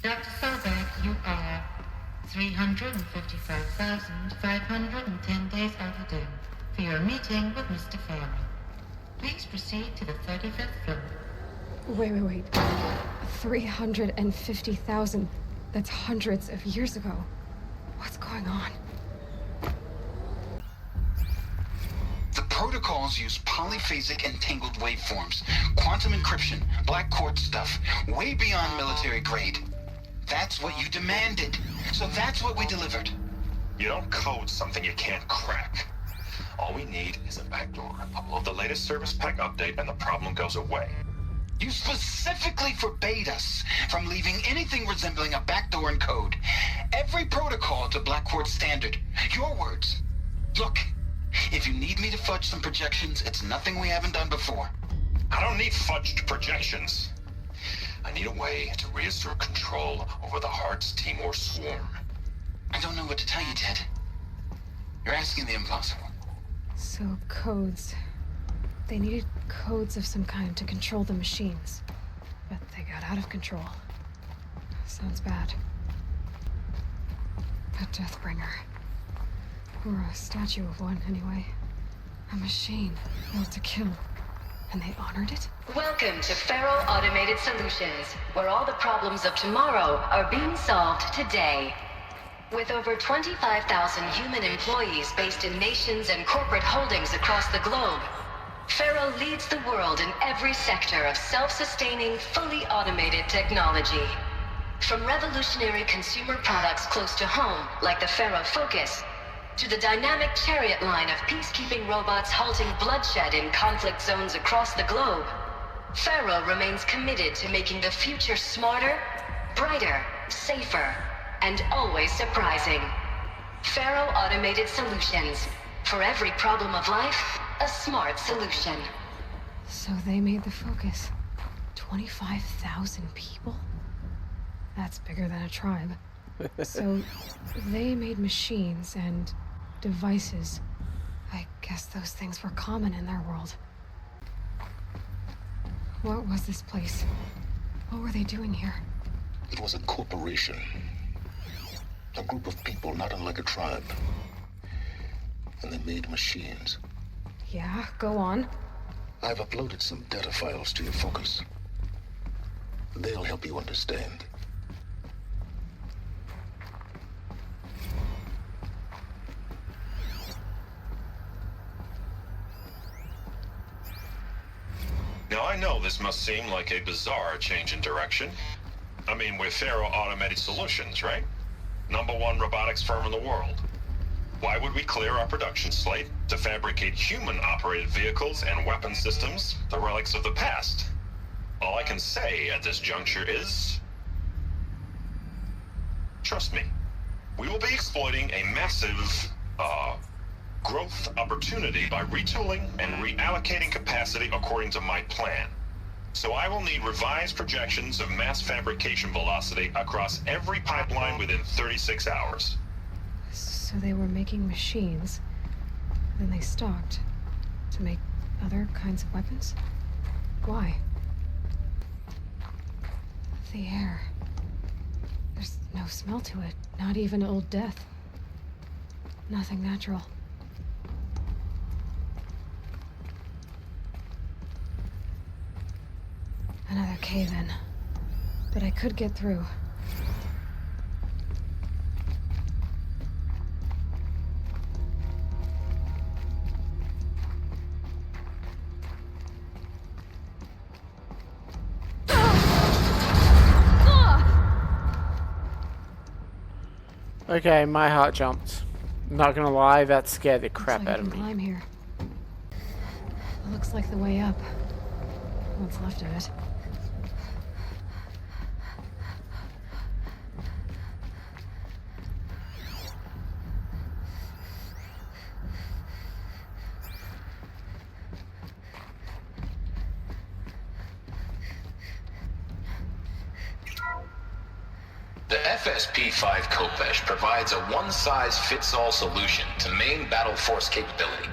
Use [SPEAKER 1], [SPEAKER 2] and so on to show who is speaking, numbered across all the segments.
[SPEAKER 1] Dr. Solberg, you are 355,510 days overdue for your meeting with Mr. Faro. Please proceed to the 35th floor.
[SPEAKER 2] Wait. 350,000. That's hundreds of years ago. What's going on?
[SPEAKER 3] The protocols use polyphasic entangled waveforms, quantum encryption, black quartz stuff, way beyond military grade. That's what you demanded, so that's what we delivered.
[SPEAKER 4] You don't code something you can't crack. All we need is a backdoor. Upload the latest service pack update and the problem goes away.
[SPEAKER 3] You specifically forbade us from leaving anything resembling a backdoor in code. Every protocol to Black Quartz standard. Your words. Look, if you need me to fudge some projections, it's nothing we haven't done before.
[SPEAKER 4] I don't need fudged projections. I need a way to reassert control over the Heart's Timor swarm.
[SPEAKER 3] I don't know what to tell you, Ted. You're asking the impossible.
[SPEAKER 2] So, codes. They needed codes of some kind to control the machines. But they got out of control. Sounds bad. A Deathbringer. Or a statue of one, anyway. A machine built to kill. And they honored it?
[SPEAKER 5] Welcome to Faro Automated Solutions, where all the problems of tomorrow are being solved today. With over 25,000 human employees based in nations and corporate holdings across the globe, Faro leads the world in every sector of self-sustaining, fully automated technology. From revolutionary consumer products close to home, like the Faro Focus, to the dynamic chariot line of peacekeeping robots halting bloodshed in conflict zones across the globe, Faro remains committed to making the future smarter, brighter, safer, and always surprising. Faro Automated Solutions. For every problem of life, a smart solution.
[SPEAKER 2] So they made the Focus. 25,000 people? That's bigger than a tribe. So they made machines and devices. I guess those things were common in their world. What was this place? What were they doing here?
[SPEAKER 6] It was a corporation. A group of people not unlike a tribe. And they made machines.
[SPEAKER 2] Yeah, go on.
[SPEAKER 6] I've uploaded some data files to your Focus. They'll help you understand.
[SPEAKER 4] Now I know this must seem like a bizarre change in direction. I mean, we're Faro Automated Solutions, right? #1 robotics firm in the world. Why would we clear our production slate to fabricate human-operated vehicles and weapon systems, the relics of the past? All I can say at this juncture is... trust me. We will be exploiting a massive, growth opportunity by retooling and reallocating capacity according to my plan. So I will need revised projections of mass fabrication velocity across every pipeline within 36 hours.
[SPEAKER 2] So they were making machines. Then they stopped to make other kinds of weapons? Why? The air. There's no smell to it. Not even Old Death. Nothing natural. Another cave-in. But I could get through.
[SPEAKER 7] Okay, my heart jumped. Not gonna lie, that scared the crap out of me.
[SPEAKER 2] Climb here. It looks like the way up. What's left of it.
[SPEAKER 8] The FSP-5 Kopesh provides a one-size-fits-all solution to main battle force capability.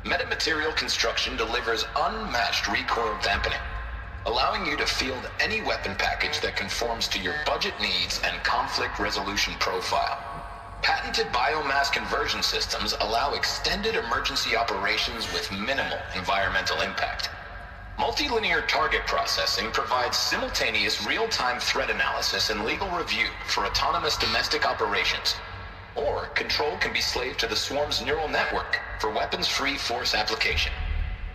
[SPEAKER 8] Metamaterial construction delivers unmatched recoil dampening, allowing you to field any weapon package that conforms to your budget needs and conflict resolution profile. Patented biomass conversion systems allow extended emergency operations with minimal environmental impact. Multilinear target processing provides simultaneous real-time threat analysis and legal review for autonomous domestic operations. Or control can be slaved to the swarm's neural network for weapons-free force application.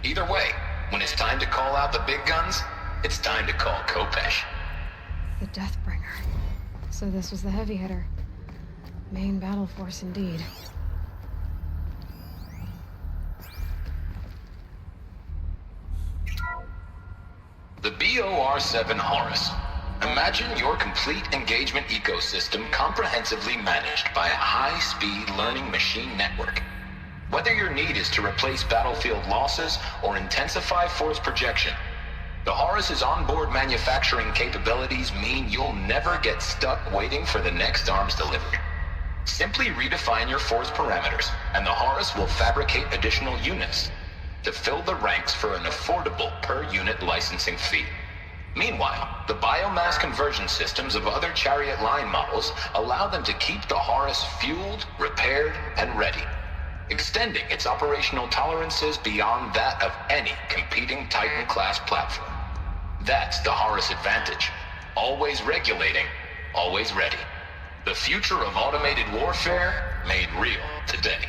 [SPEAKER 8] Either way, when it's time to call out the big guns, it's time to call Kopesh.
[SPEAKER 2] The Deathbringer. So this was the heavy hitter. Main battle force indeed.
[SPEAKER 8] The BOR-7 Horus. Imagine your complete engagement ecosystem comprehensively managed by a high-speed learning machine network. Whether your need is to replace battlefield losses or intensify force projection, the Horus's onboard manufacturing capabilities mean you'll never get stuck waiting for the next arms delivery. Simply redefine your force parameters, and the Horus will fabricate additional units to fill the ranks for an affordable per-unit licensing fee. Meanwhile, the biomass conversion systems of other Chariot line models allow them to keep the Horus fueled, repaired, and ready, extending its operational tolerances beyond that of any competing Titan-class platform. That's the Horus advantage. Always regulating, always ready. The future of automated warfare made real today.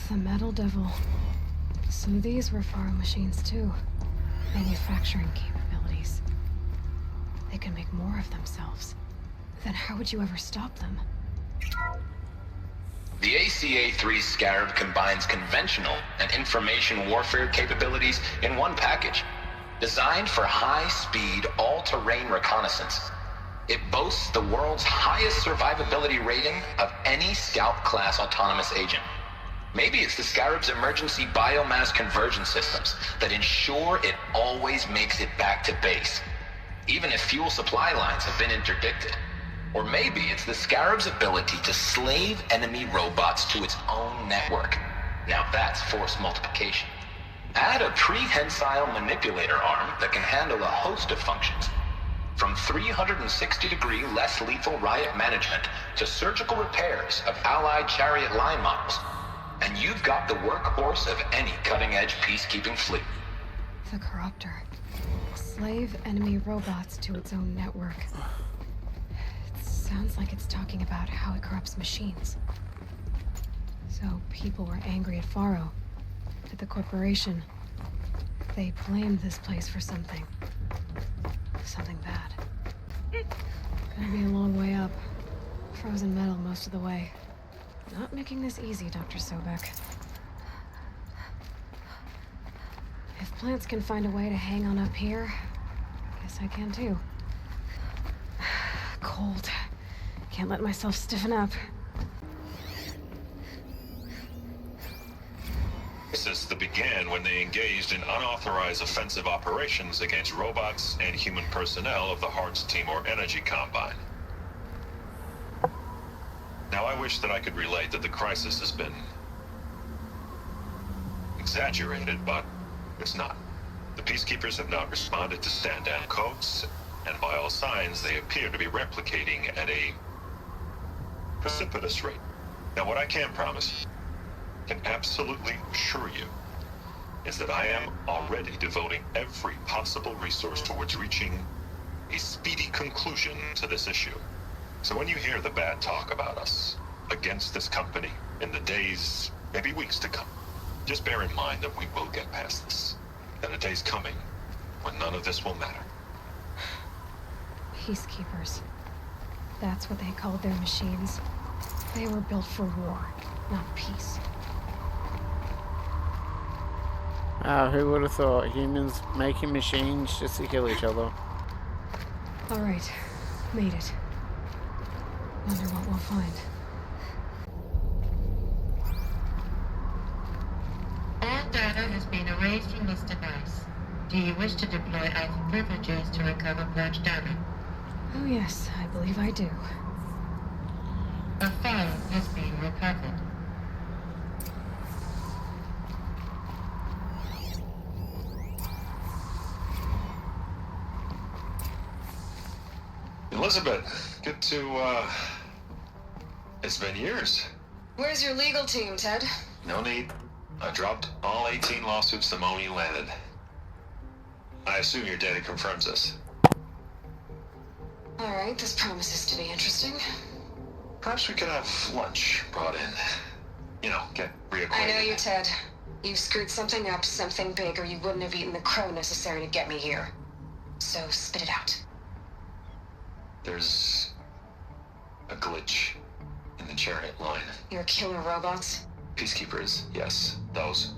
[SPEAKER 2] The Metal Devil. So these were Faro machines too. Manufacturing capabilities. They can make more of themselves. Then how would you ever stop them?
[SPEAKER 8] The ACA-3 Scarab combines conventional and information warfare capabilities in one package, designed for high-speed, all-terrain reconnaissance. It boasts the world's highest survivability rating of any Scout-class autonomous agent. Maybe it's the Scarab's emergency biomass conversion systems that ensure it always makes it back to base, even if fuel supply lines have been interdicted. Or maybe it's the Scarab's ability to slave enemy robots to its own network. Now that's force multiplication. Add a prehensile manipulator arm that can handle a host of functions, from 360-degree less lethal riot management to surgical repairs of allied Chariot line models, and you've got the workhorse of any cutting-edge peacekeeping fleet.
[SPEAKER 2] The Corruptor. Slave enemy robots to its own network. It sounds like it's talking about how it corrupts machines. So people were angry at Faro, at the corporation. They blamed this place for something. Something bad. Gonna be a long way up. Frozen metal most of the way. Not making this easy, Dr. Sobek. If plants can find a way to hang on up here, guess I can too. Cold. Can't let myself stiffen up.
[SPEAKER 4] Crisis that began when they engaged in unauthorized offensive operations against robots and human personnel of the Hearts Timor Energy Combine. Now, I wish that I could relate that the crisis has been exaggerated, but it's not. The peacekeepers have not responded to stand-down codes, and by all signs, they appear to be replicating at a precipitous rate. Now, what I can promise, can absolutely assure you, is that I am already devoting every possible resource towards reaching a speedy conclusion to this issue. So when you hear the bad talk about us against this company in the days, maybe weeks to come, just bear in mind that we will get past this. That a day's coming when none of this will matter.
[SPEAKER 2] Peacekeepers. That's what they called their machines. They were built for war, not peace.
[SPEAKER 7] Who would have thought humans making machines just to kill each other?
[SPEAKER 2] All right, made it. Wonder what we'll find.
[SPEAKER 1] All data has been erased from this device. Do you wish to deploy alpha privileges to recover purged data?
[SPEAKER 2] Oh yes, I believe I do.
[SPEAKER 1] A file has been recovered.
[SPEAKER 4] Elizabeth, good to, it's been years.
[SPEAKER 2] Where's your legal team, Ted?
[SPEAKER 4] No need. I dropped all 18 lawsuits the moment you landed. I assume your data confirms this.
[SPEAKER 2] Alright, this promises to be interesting.
[SPEAKER 4] Perhaps we could have lunch brought in. You know, get reacquainted.
[SPEAKER 2] I know you, Ted. You screwed something up, something big, or you wouldn't have eaten the crow necessary to get me here. So, spit it out.
[SPEAKER 4] There's a glitch in the chariot line.
[SPEAKER 2] Your killer robots?
[SPEAKER 4] Peacekeepers, yes, those.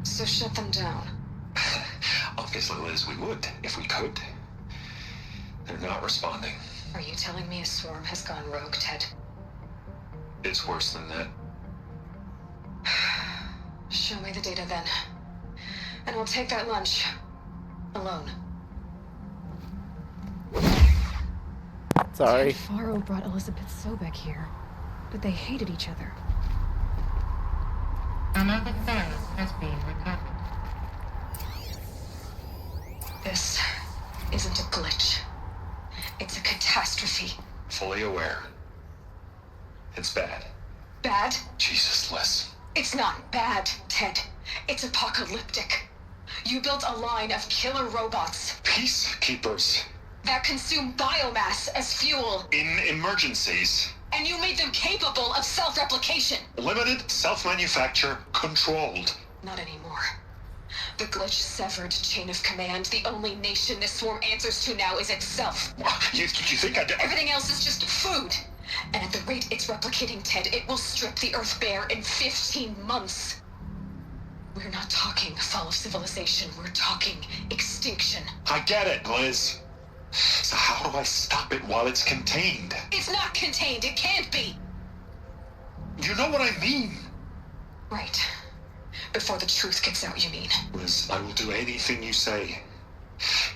[SPEAKER 2] So shut them down.
[SPEAKER 4] Obviously, Liz, we would, if we could. They're not responding.
[SPEAKER 2] Are you telling me a swarm has gone rogue, Ted?
[SPEAKER 4] It's worse than that.
[SPEAKER 2] Show me the data then. And I'll take that lunch. Alone.
[SPEAKER 7] Sorry.
[SPEAKER 2] Faro brought Elizabeth Sobek here, but they hated each other.
[SPEAKER 1] Another file has been recovered.
[SPEAKER 2] This isn't a glitch. It's a catastrophe.
[SPEAKER 4] Fully aware. It's bad.
[SPEAKER 2] Bad?
[SPEAKER 4] Jesus, Liz.
[SPEAKER 2] It's not bad, Ted. It's apocalyptic. You built a line of killer robots
[SPEAKER 4] Peacekeepers.
[SPEAKER 2] that consume biomass as fuel,
[SPEAKER 4] In emergencies.
[SPEAKER 2] and you made them capable of self-replication.
[SPEAKER 4] Limited, self-manufacture, controlled.
[SPEAKER 2] Not anymore. The glitch severed chain of command. The only nation this swarm answers to now is itself.
[SPEAKER 4] You think I did?
[SPEAKER 2] Everything else is just food. And at the rate it's replicating, Ted, it will strip the Earth bare in 15 months. We're not talking fall of civilization. We're talking extinction.
[SPEAKER 4] I get it, Liz. So how do I stop it while it's contained?
[SPEAKER 2] It's not contained. It can't be.
[SPEAKER 4] You know what I mean.
[SPEAKER 2] Right. Before the truth gets out, you mean?
[SPEAKER 4] Liz, I will do anything you say.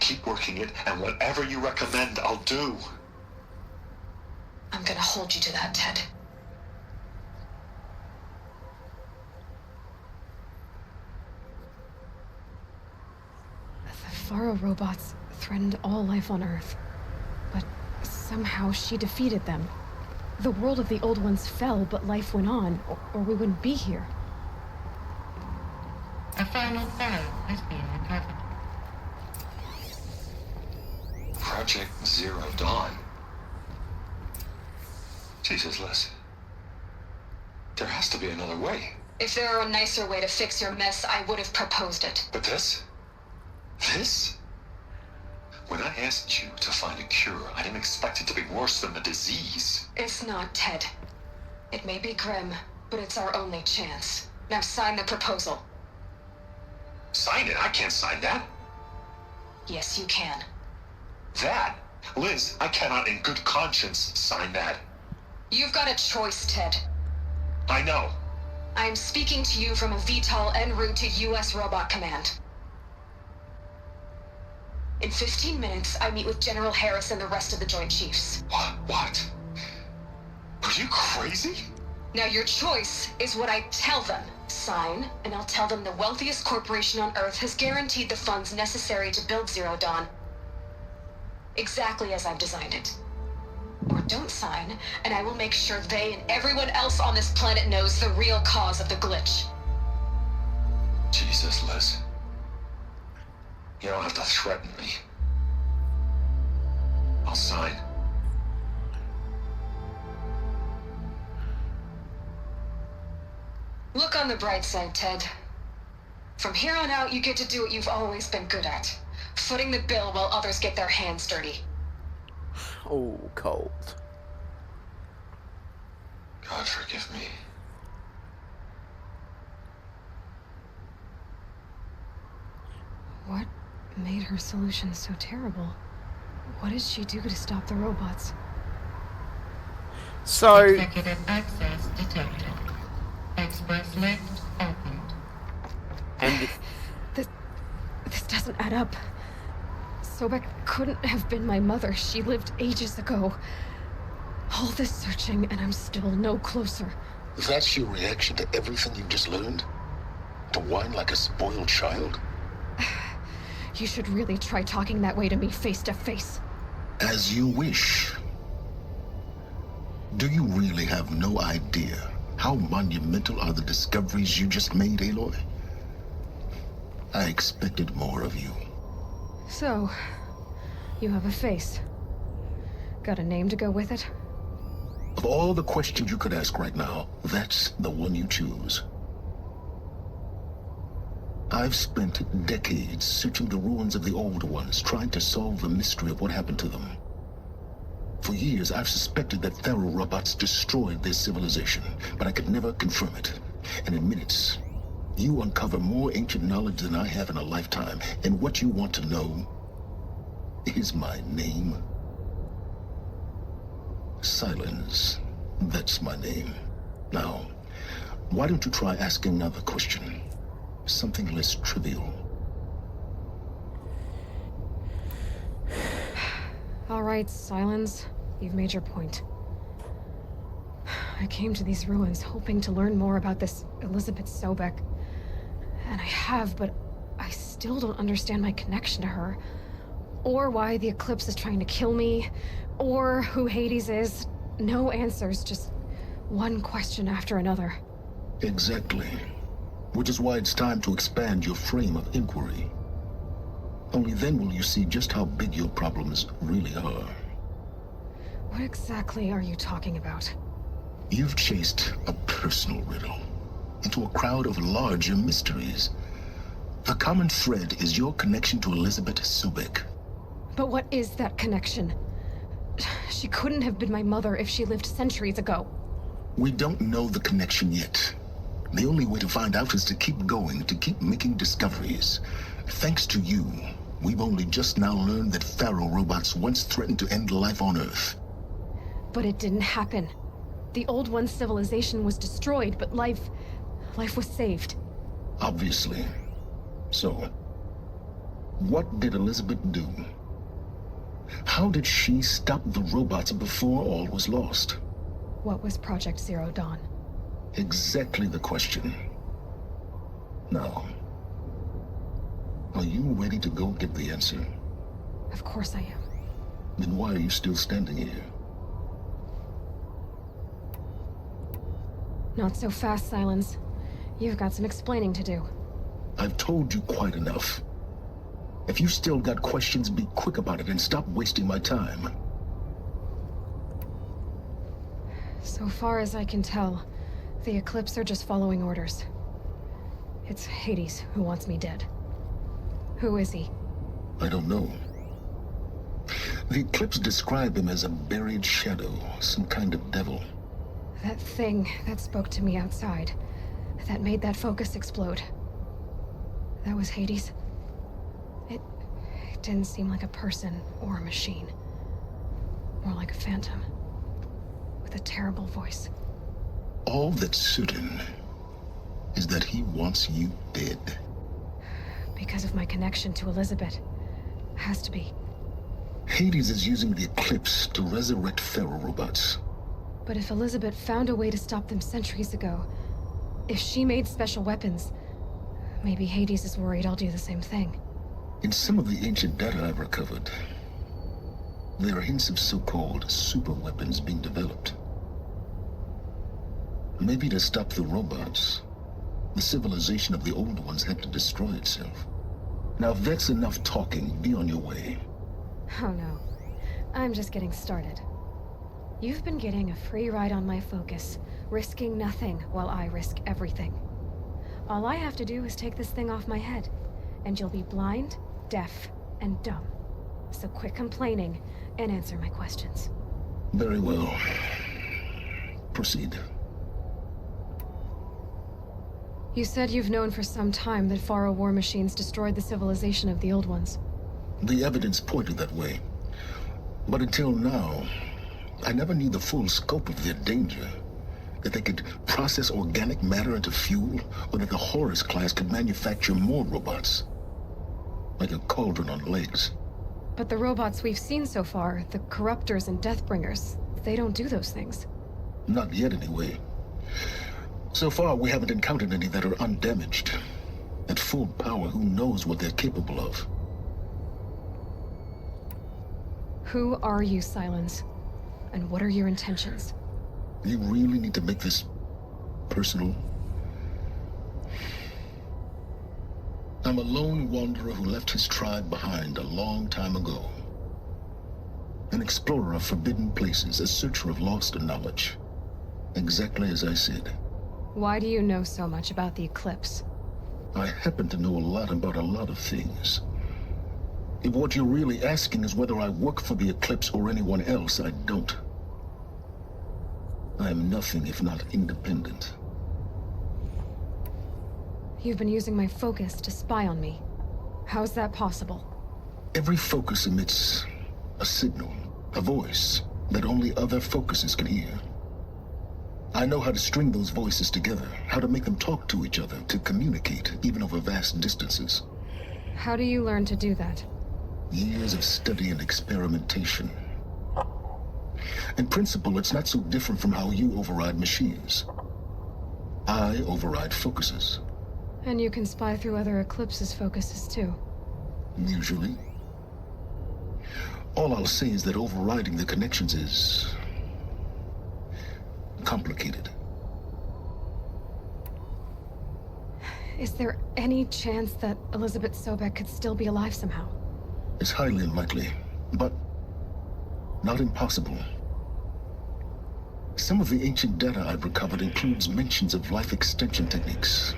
[SPEAKER 4] Keep working it, and whatever you recommend, I'll do.
[SPEAKER 2] I'm gonna hold you to that, Ted. The Faro robots threatened all life on Earth, but somehow she defeated them. The world of the old ones fell, but life went on, or we wouldn't be here.
[SPEAKER 1] A final file has been recovered.
[SPEAKER 4] Project Zero Dawn. Jesus, Liz. There has to be another way.
[SPEAKER 2] If there were a nicer way to fix your mess, I would have proposed it.
[SPEAKER 4] But this? This? When I asked you to find a cure, I didn't expect it to be worse than the disease.
[SPEAKER 2] It's not, Ted. It may be grim, but it's our only chance. Now sign the proposal.
[SPEAKER 4] Sign it? I can't sign that.
[SPEAKER 2] Yes, you can.
[SPEAKER 4] That? Liz, I cannot in good conscience sign that.
[SPEAKER 2] You've got a choice, Ted.
[SPEAKER 4] I know.
[SPEAKER 2] I'm speaking to you from a VTOL en route to U.S. Robot Command. In 15 minutes, I meet with General Harris and the rest of the Joint Chiefs.
[SPEAKER 4] What? Are you crazy?
[SPEAKER 2] Now your choice is what I tell them. Sign, and I'll tell them the wealthiest corporation on Earth has guaranteed the funds necessary to build Zero Dawn. Exactly as I've designed it. Or don't sign, and I will make sure they and everyone else on this planet knows the real cause of the glitch.
[SPEAKER 4] Jesus, Liz. You don't have to threaten me. I'll sign.
[SPEAKER 2] Look on the bright side, Ted. From here on out, you get to do what you've always been good at. Footing the bill while others get their hands dirty.
[SPEAKER 7] Oh, cold.
[SPEAKER 4] God forgive me.
[SPEAKER 2] What made her solution so terrible? What did she do to stop the robots?
[SPEAKER 7] So,
[SPEAKER 1] Executive access detected. Express lift opened.
[SPEAKER 7] and
[SPEAKER 2] This doesn't add up. Sobek couldn't have been my mother. She lived ages ago. All this searching, and I'm still no closer.
[SPEAKER 6] That's your reaction to everything you've just learned? To whine like a spoiled child?
[SPEAKER 2] You should really try talking that way to me face to face.
[SPEAKER 6] As you wish. Do you really have no idea how monumental are the discoveries you just made, Aloy? I expected more of you.
[SPEAKER 2] So, you have a face. Got a name to go with it?
[SPEAKER 6] Of all the questions you could ask right now, that's the one you choose. I've spent decades searching the ruins of the old ones, trying to solve the mystery of what happened to them. For years, I've suspected that Faro robots destroyed their civilization, but I could never confirm it. And in minutes, you uncover more ancient knowledge than I have in a lifetime, and what you want to know is my name. Silence. That's my name. Now, why don't you try asking another question? Something less trivial.
[SPEAKER 2] All right, Silence. You've made your point. I came to these ruins hoping to learn more about this Elizabeth Sobek. And I have, but I still don't understand my connection to her. Or why the Eclipse is trying to kill me. Or who Hades is. No answers, just one question after another.
[SPEAKER 6] Exactly. Which is why it's time to expand your frame of inquiry. Only then will you see just how big your problems really are.
[SPEAKER 2] What exactly are you talking about?
[SPEAKER 6] You've chased a personal riddle into a crowd of larger mysteries. The common thread is your connection to Elizabeth Sobek.
[SPEAKER 2] But what is that connection? She couldn't have been my mother if she lived centuries ago.
[SPEAKER 6] We don't know the connection yet. The only way to find out is to keep going, to keep making discoveries. Thanks to you, we've only just now learned that Faro robots once threatened to end life on Earth.
[SPEAKER 2] But it didn't happen. The Old One's civilization was destroyed, but life was saved.
[SPEAKER 6] Obviously. So, what did Elizabeth do? How did she stop the robots before all was lost?
[SPEAKER 2] What was Project Zero Dawn?
[SPEAKER 6] Exactly the question. Now, are you ready to go get the answer?
[SPEAKER 2] Of course I am.
[SPEAKER 6] Then why are you still standing here?
[SPEAKER 2] Not so fast, Silence. You've got some explaining to do.
[SPEAKER 6] I've told you quite enough. If you still got questions, be quick about it and stop wasting my time.
[SPEAKER 2] So far as I can tell, the Eclipse are just following orders. It's Hades who wants me dead. Who is he?
[SPEAKER 6] I don't know. The Eclipse describe him as a buried shadow, some kind of devil.
[SPEAKER 2] That thing that spoke to me outside, that made that focus explode. That was Hades. It didn't seem like a person or a machine. More like a phantom. With a terrible voice.
[SPEAKER 6] All that's certain is that he wants you dead.
[SPEAKER 2] Because of my connection to Elizabeth. Has to be.
[SPEAKER 6] Hades is using the Eclipse to resurrect Faro robots.
[SPEAKER 2] But if Elizabeth found a way to stop them centuries ago, if she made special weapons, maybe Hades is worried I'll do the same thing.
[SPEAKER 6] In some of the ancient data I've recovered, there are hints of so-called super weapons being developed. Maybe to stop the robots, the civilization of the old ones had to destroy itself. Now, if that's enough talking, be on your way.
[SPEAKER 2] Oh no. I'm just getting started. You've been getting a free ride on my focus, risking nothing while I risk everything. All I have to do is take this thing off my head, and you'll be blind, deaf, and dumb. So quit complaining and answer my questions.
[SPEAKER 6] Very well. Proceed.
[SPEAKER 2] You said you've known for some time that Faro war machines destroyed the civilization of the old ones.
[SPEAKER 6] The evidence pointed that way. But until now, I never knew the full scope of their danger. That they could process organic matter into fuel, or that the Horus class could manufacture more robots. Like a cauldron on legs.
[SPEAKER 2] But the robots we've seen so far, the Corruptors and Deathbringers, they don't do those things.
[SPEAKER 6] Not yet, anyway. So far, we haven't encountered any that are undamaged. At full power, who knows what they're capable of?
[SPEAKER 2] Who are you, Silence? And what are your intentions?
[SPEAKER 6] You really need to make this personal? I'm a lone wanderer who left his tribe behind a long time ago. An explorer of forbidden places, a searcher of lost knowledge. Exactly as I said.
[SPEAKER 2] Why do you know so much about the eclipse?
[SPEAKER 6] I happen to know a lot about a lot of things. If what you're really asking is whether I work for the eclipse or anyone else, I don't. I am nothing if not independent.
[SPEAKER 2] You've been using my focus to spy on me. How's that possible?
[SPEAKER 6] Every focus emits a signal, a voice that only other focuses can hear. I know how to string those voices together, how to make them talk to each other, to communicate, even over vast distances.
[SPEAKER 2] How do you learn to do that?
[SPEAKER 6] Years of study and experimentation. In principle, it's not so different from how you override machines. I override focuses.
[SPEAKER 2] And you can spy through other eclipses' focuses too.
[SPEAKER 6] Usually. All I'll say is that overriding the connections is complicated.
[SPEAKER 2] Is there any chance that Elizabeth Sobek could still be alive somehow?
[SPEAKER 6] It's highly unlikely, but not impossible. Some of the ancient data I've recovered includes mentions of life extension techniques.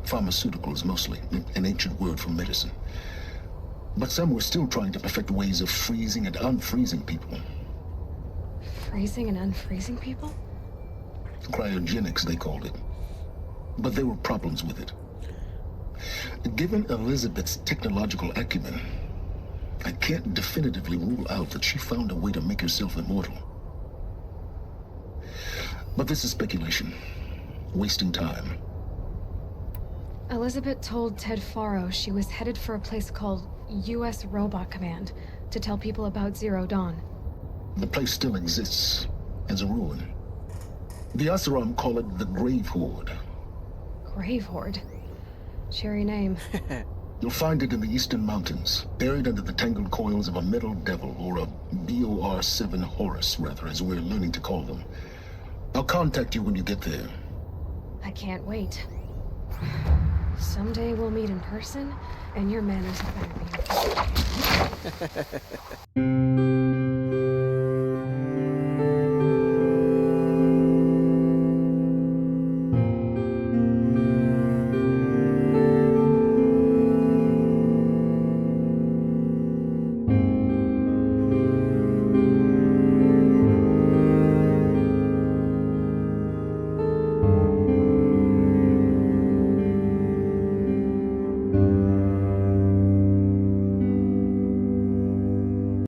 [SPEAKER 6] Pharmaceuticals, mostly, an ancient word for medicine. But some were still trying to perfect ways of freezing and unfreezing people.
[SPEAKER 2] Freezing and unfreezing people?
[SPEAKER 6] Cryogenics, they called it. But there were problems with it. Given Elizabeth's technological acumen, I can't definitively rule out that she found a way to make herself immortal. But this is speculation. Wasting time.
[SPEAKER 2] Elizabeth told Ted Faro she was headed for a place called U.S. Robot Command to tell people about Zero Dawn.
[SPEAKER 6] The place still exists as a ruin. The Asaram call it the Grave Horde.
[SPEAKER 2] Grave Horde? Cheery name.
[SPEAKER 6] You'll find it in the Eastern Mountains, buried under the tangled coils of a metal devil, or a BOR-7 Horus, rather, as we're learning to call them. I'll contact you when you get there.
[SPEAKER 2] I can't wait. Someday we'll meet in person, and your manners had better be.